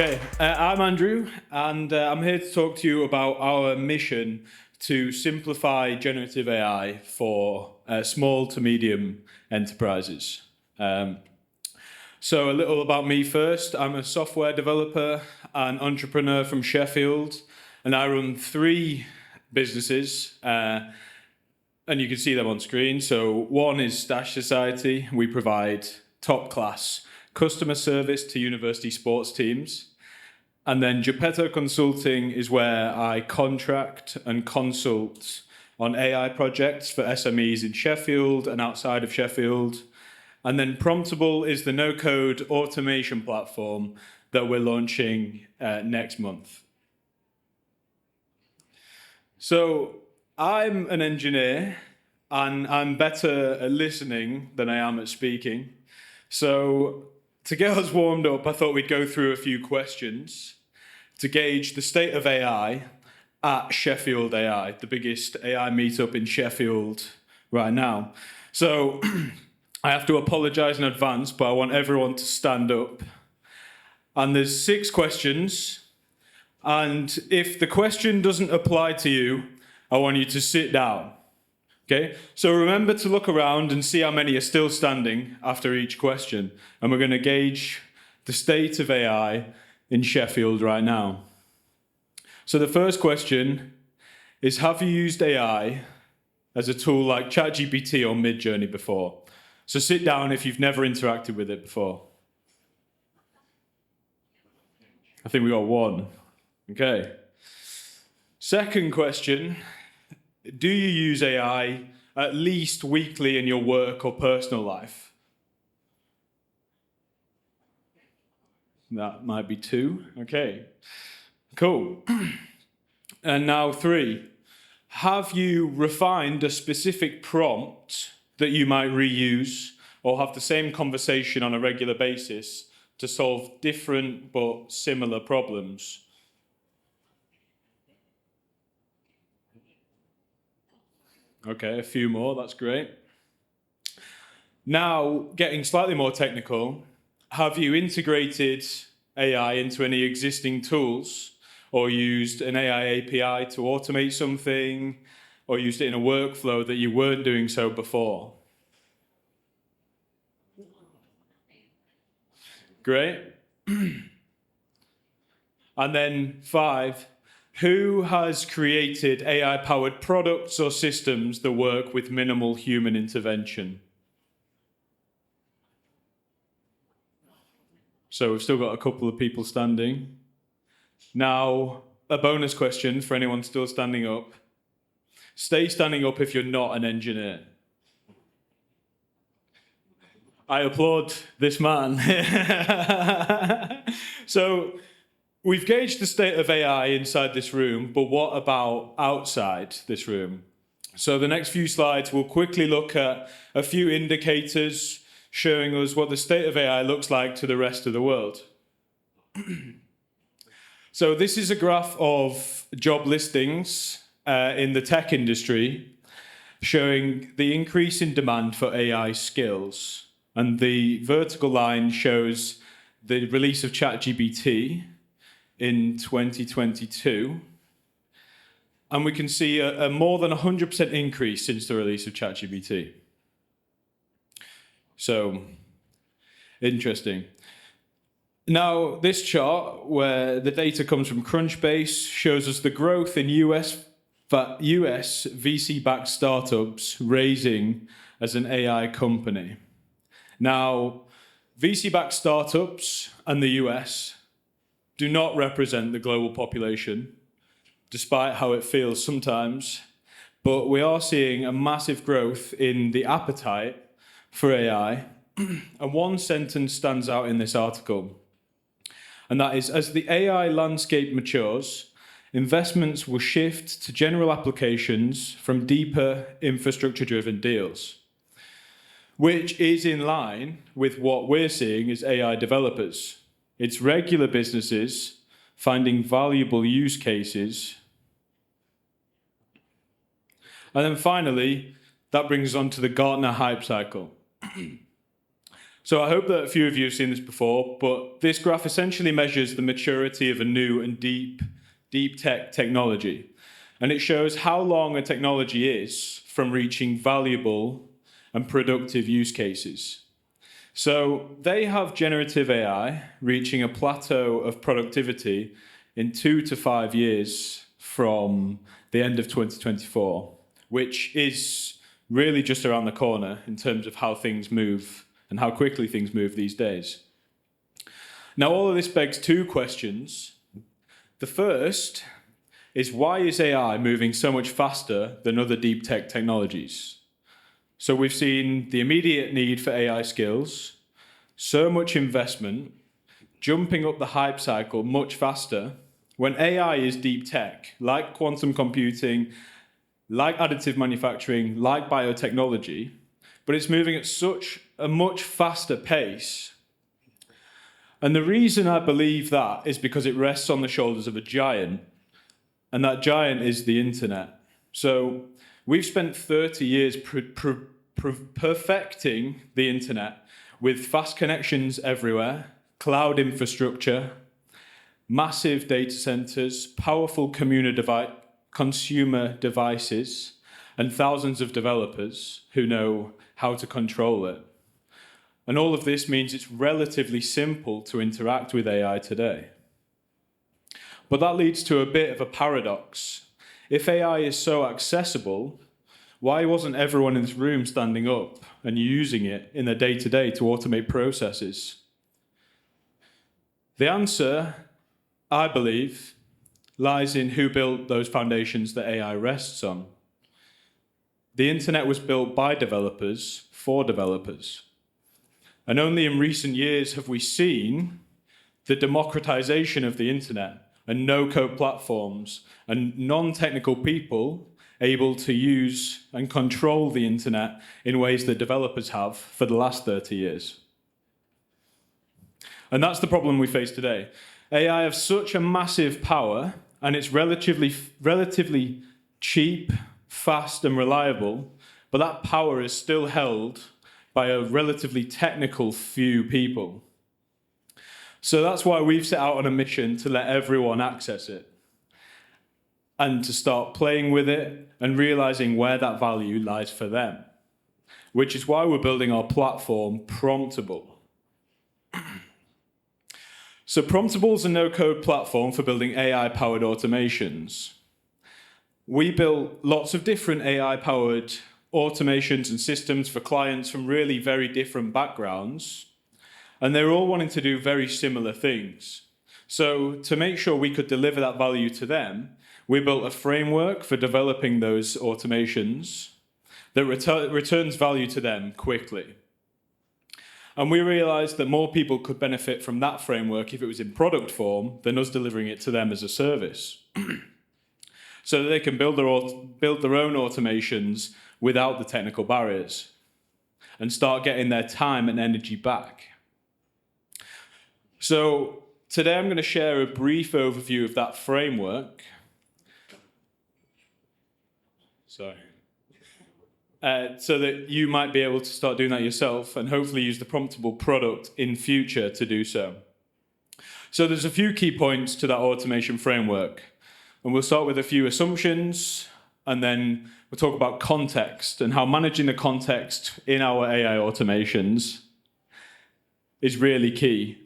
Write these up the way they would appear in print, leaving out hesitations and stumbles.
I'm Andrew, and I'm here to talk to you about our mission to simplify generative AI for small to medium enterprises. So a little about me first. I'm a software developer and entrepreneur from Sheffield, and I run 3 businesses, and you can see them on screen. So one is Stash Society. We provide top-class customer service to university sports teams. And then Geppetto Consulting is where I contract and consult on AI projects for SMEs in Sheffield and outside of Sheffield. And then Promptable is the no-code automation platform that we're launching next month. So I'm an engineer, and I'm better at listening than I am at speaking. So to get us warmed up, I thought we'd go through a few questions to gauge the state of AI at Sheffield AI, the biggest AI meetup in Sheffield right now. So I have to apologize in advance, but I want everyone to stand up. And there's 6 questions. And if the question doesn't apply to you, I want you to sit down. Okay, so remember to look around and see how many are still standing after each question. And we're going to gauge the state of AI in Sheffield right now. So the first question is, have you used AI as a tool like ChatGPT or Midjourney before? So sit down if you've never interacted with it before. I think we got 1. Okay. Second question. Do you use AI at least weekly in your work or personal life? That might be 2. Okay, cool. And now 3. Have you refined a specific prompt that you might reuse or have the same conversation on a regular basis to solve different but similar problems? Okay, a few more, that's great. Now, getting slightly more technical, have you integrated AI into any existing tools or used an AI API to automate something or used it in a workflow that you weren't doing so before? Great. And then 5. Who has created AI-powered products or systems that work with minimal human intervention? So we've still got a couple of people standing. Now, a bonus question for anyone still standing up. Stay standing up if you're not an engineer. I applaud this man. So, we've gauged the state of AI inside this room, but what about outside this room? So the next few slides will quickly look at a few indicators showing us what the state of AI looks like to the rest of the world. So this is a graph of job listings in the tech industry showing the increase in demand for AI skills. And the vertical line shows the release of ChatGPT in 2022. And we can see a more than 100% increase since the release of ChatGPT. So, interesting. Now, this chart, where the data comes from Crunchbase, shows us the growth in US VC-backed startups raising as an AI company. Now, VC-backed startups and the US do not represent the global population, despite how it feels sometimes, but we are seeing a massive growth in the appetite for AI. And one sentence stands out in this article, and that is, as the AI landscape matures, investments will shift to general applications from deeper infrastructure-driven deals, which is in line with what we're seeing as AI developers. It's regular businesses finding valuable use cases. And then finally, that brings us on to the Gartner hype cycle. So I hope that a few of you have seen this before, but this graph essentially measures the maturity of a new and deep tech technology. And it shows how long a technology is from reaching valuable and productive use cases. So they have generative AI reaching a plateau of productivity in 2 to 5 years from the end of 2024, which is really just around the corner in terms of how things move and how quickly things move these days. Now, all of this begs two questions. The first is, why is AI moving so much faster than other deep tech technologies? So we've seen the immediate need for AI skills, so much investment, jumping up the hype cycle much faster, when AI is deep tech, like quantum computing, like additive manufacturing, like biotechnology, but it's moving at such a much faster pace. And the reason I believe that is because it rests on the shoulders of a giant, and that giant is the internet. So we've spent 30 years perfecting the internet with fast connections everywhere, cloud infrastructure, massive data centers, powerful consumer devices, and thousands of developers who know how to control it. And all of this means it's relatively simple to interact with AI today. But that leads to a bit of a paradox. If AI is so accessible, why wasn't everyone in this room standing up and using it in their day-to-day to automate processes? The answer, I believe, lies in who built those foundations that AI rests on. The internet was built by developers for developers. And only in recent years have we seen the democratization of the internet and no-code platforms and non-technical people able to use and control the internet in ways that developers have for the last 30 years. And that's the problem we face today. AI has such a massive power, and it's relatively cheap, fast, and reliable, but that power is still held by a relatively technical few people. So that's why we've set out on a mission to let everyone access it and to start playing with it and realizing where that value lies for them, which is why we're building our platform, Promptable. So Promptable is a no-code platform for building AI-powered automations. We built lots of different AI-powered automations and systems for clients from really very different backgrounds, and they're all wanting to do very similar things. So to make sure we could deliver that value to them, we built a framework for developing those automations that returns value to them quickly. And we realized that more people could benefit from that framework if it was in product form than us delivering it to them as a service. So that they can build their own automations without the technical barriers and start getting their time and energy back. So today I'm going to share a brief overview of that framework. So that you might be able to start doing that yourself and hopefully use the Promptable product in future to do so. So there's a few key points to that automation framework. And we'll start with a few assumptions, and then we'll talk about context and how managing the context in our AI automations is really key.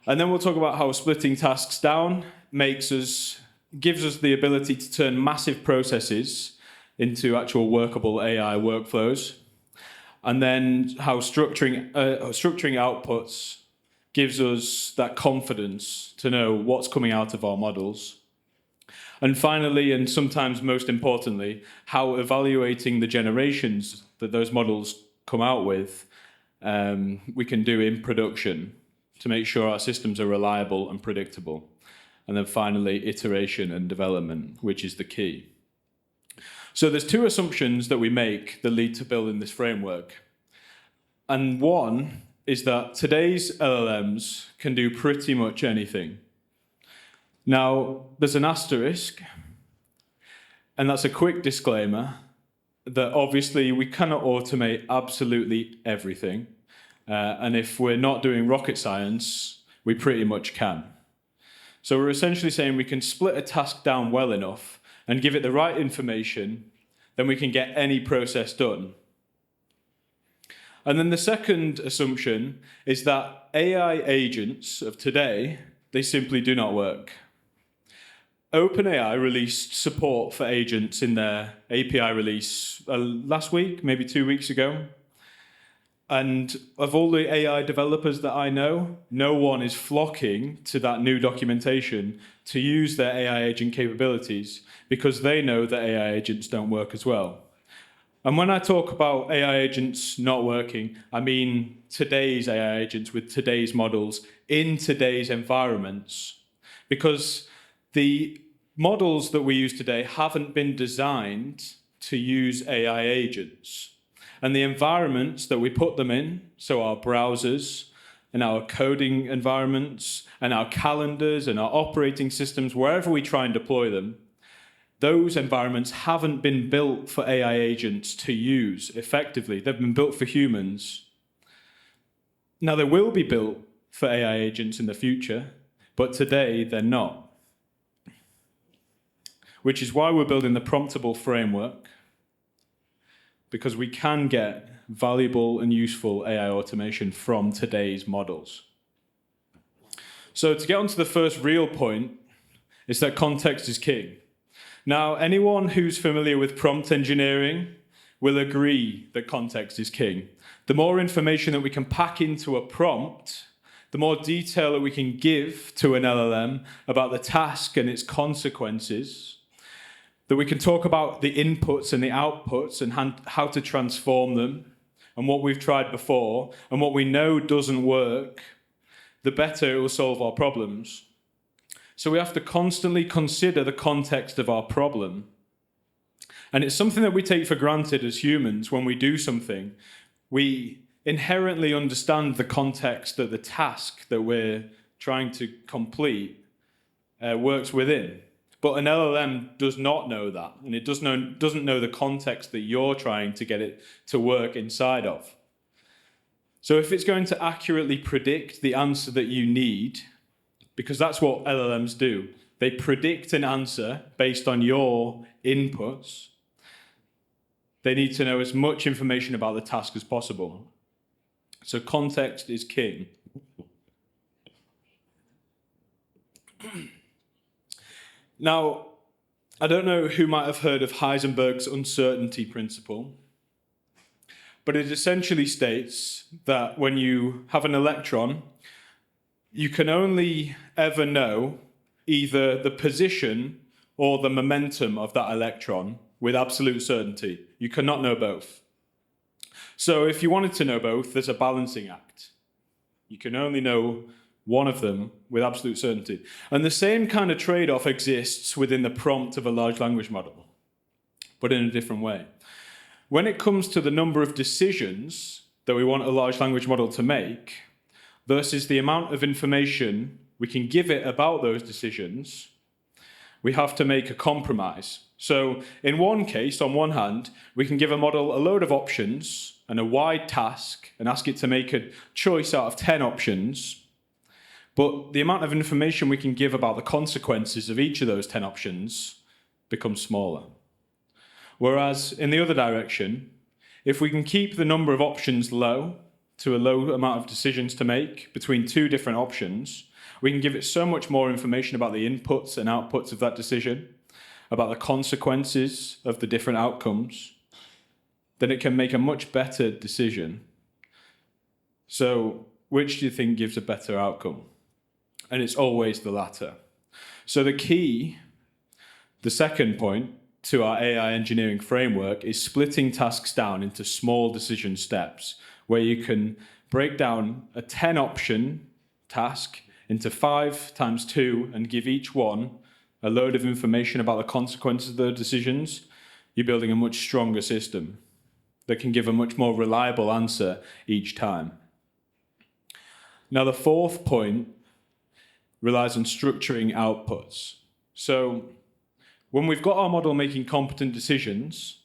And then we'll talk about how splitting tasks down gives us the ability to turn massive processes into actual workable AI workflows. And then how structuring outputs gives us that confidence to know what's coming out of our models. And finally, and sometimes most importantly, how evaluating the generations that those models come out with, we can do in production to make sure our systems are reliable and predictable. And then finally, iteration and development, which is the key. So there's two assumptions that we make that lead to building this framework. And one is that today's LLMs can do pretty much anything. Now, there's an asterisk, and that's a quick disclaimer that obviously we cannot automate absolutely everything, And if we're not doing rocket science, we pretty much can. So we're essentially saying we can split a task down well enough and give it the right information, then we can get any process done. And then the second assumption is that AI agents of today, they simply do not work. OpenAI released support for agents in their API release last week, maybe 2 weeks ago. And of all the AI developers that I know, no one is flocking to that new documentation to use their AI agent capabilities because they know that AI agents don't work as well. And when I talk about AI agents not working, I mean today's AI agents with today's models in today's environments. Because the models that we use today haven't been designed to use AI agents. And the environments that we put them in, so our browsers and our coding environments and our calendars and our operating systems, wherever we try and deploy them, those environments haven't been built for AI agents to use effectively. They've been built for humans. Now, they will be built for AI agents in the future, but today they're not. Which is why we're building the Promptable framework, because we can get valuable and useful AI automation from today's models. So to get onto the first real point is that context is king. Now, anyone who's familiar with prompt engineering will agree that context is king. The more information that we can pack into a prompt, the more detail that we can give to an LLM about the task and its consequences, that we can talk about the inputs and the outputs and how to transform them, and what we've tried before, and what we know doesn't work, the better it will solve our problems. So we have to constantly consider the context of our problem. And it's something that we take for granted as humans when we do something. We inherently understand the context that the task that we're trying to complete works within. But an LLM does not know that, and it doesn't know the context that you're trying to get it to work inside of. So if it's going to accurately predict the answer that you need, because that's what LLMs do, they predict an answer based on your inputs, they need to know as much information about the task as possible. So context is king. Now, I don't know who might have heard of Heisenberg's uncertainty principle, but it essentially states that when you have an electron, you can only ever know either the position or the momentum of that electron with absolute certainty. You cannot know both. So if you wanted to know both, there's a balancing act. You can only know one of them with absolute certainty. And the same kind of trade-off exists within the prompt of a large language model, but in a different way. When it comes to the number of decisions that we want a large language model to make versus the amount of information we can give it about those decisions, we have to make a compromise. So in one case, on one hand, we can give a model a load of options and a wide task and ask it to make a choice out of 10 options. But the amount of information we can give about the consequences of each of those 10 options becomes smaller. Whereas in the other direction, if we can keep the number of options low to a low amount of decisions to make between two different options, we can give it so much more information about the inputs and outputs of that decision, about the consequences of the different outcomes, then it can make a much better decision. So which do you think gives a better outcome? And it's always the latter. So the key, the second point to our AI engineering framework is splitting tasks down into small decision steps where you can break down a 10 option task into 5 times 2 and give each one a load of information about the consequences of the decisions. You're building a much stronger system that can give a much more reliable answer each time. Now, the fourth point relies on structuring outputs. So when we've got our model making competent decisions,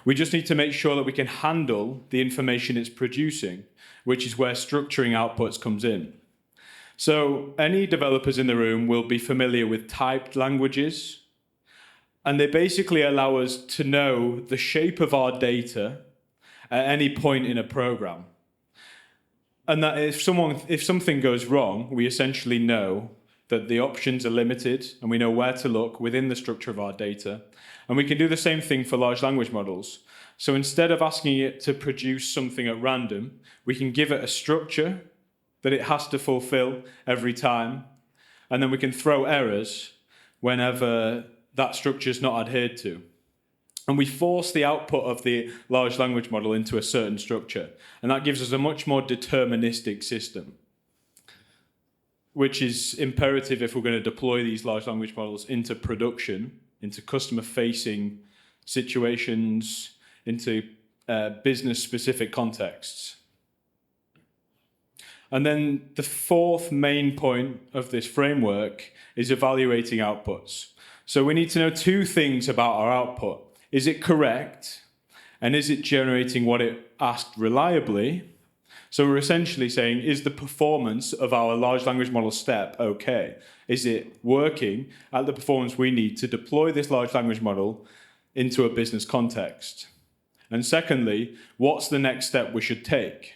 we just need to make sure that we can handle the information it's producing. which is where structuring outputs comes in. So any developers in the room will be familiar with typed languages, and they basically allow us to know the shape of our data at any point in a program. And that if something goes wrong, we essentially know that the options are limited and we know where to look within the structure of our data. And we can do the same thing for large language models. So instead of asking it to produce something at random, we can give it a structure that it has to fulfill every time. And then we can throw errors whenever that structure is not adhered to. And we force the output of the large language model into a certain structure. And that gives us a much more deterministic system, which is imperative if we're going to deploy these large language models into production, into customer-facing situations, into business-specific contexts. And then the fourth main point of this framework is evaluating outputs. So we need to know two things about our output. Is it correct? And is it generating what it asked reliably? So we're essentially saying, is the performance of our large language model step okay? Is it working at the performance we need to deploy this large language model into a business context? And secondly, what's the next step we should take?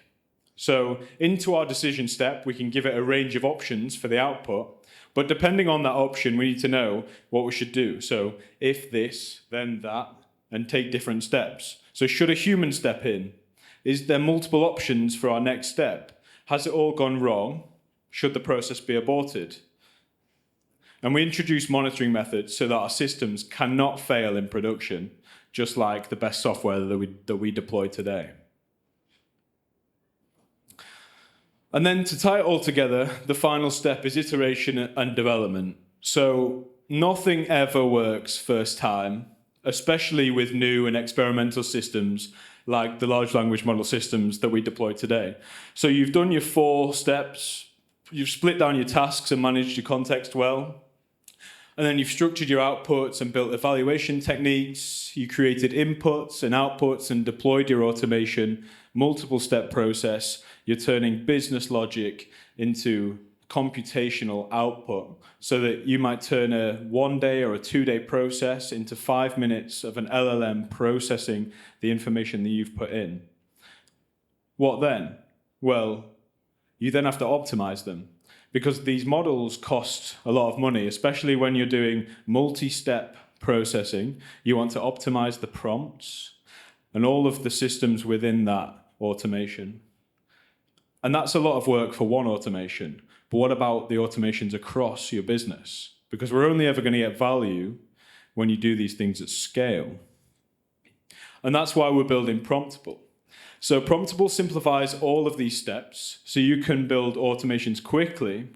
So into our decision step, we can give it a range of options for the output, but depending on that option, we need to know what we should do. So if this, then that, and take different steps. So should a human step in? Is there multiple options for our next step? Has it all gone wrong? Should the process be aborted? And we introduce monitoring methods so that our systems cannot fail in production, just like the best software that we deploy today. And then to tie it all together, the final step is iteration and development. So nothing ever works first time, especially with new and experimental systems like the large language model systems that we deploy today. So you've done your 4 steps, you've split down your tasks and managed your context well, and then you've structured your outputs and built evaluation techniques, you created inputs and outputs and deployed your automation, multiple step process, you're turning business logic into computational output so that you might turn a 1-day or a 2-day process into 5 minutes of an LLM processing the information that you've put in. What then? Well, you then have to optimize them because these models cost a lot of money, especially when you're doing multi-step processing. You want to optimize the prompts and all of the systems within that automation. And that's a lot of work for one automation. But what about the automations across your business? Because we're only ever going to get value when you do these things at scale. And that's why we're building Promptable. So Promptable simplifies all of these steps so you can build automations quickly,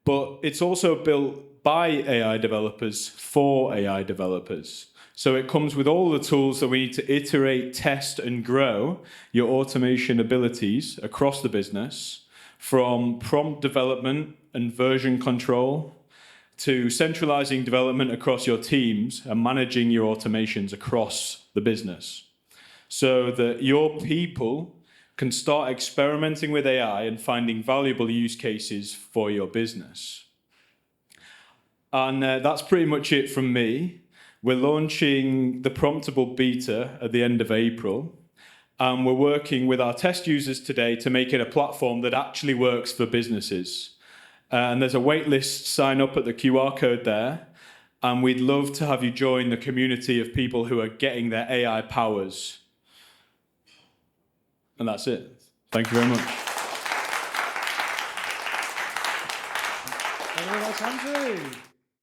but it's also built by AI developers for AI developers. So it comes with all the tools that we need to iterate, test, and grow your automation abilities across the business, from prompt development and version control to centralizing development across your teams and managing your automations across the business so that your people can start experimenting with AI and finding valuable use cases for your business. And that's pretty much it from me. We're launching the Promptable beta at the end of April. And we're working with our test users today to make it a platform that actually works for businesses. And there's a waitlist sign up at the QR code there. And we'd love to have you join the community of people who are getting their AI powers. And that's it. Thank you very much. Thank you very much, Andrew.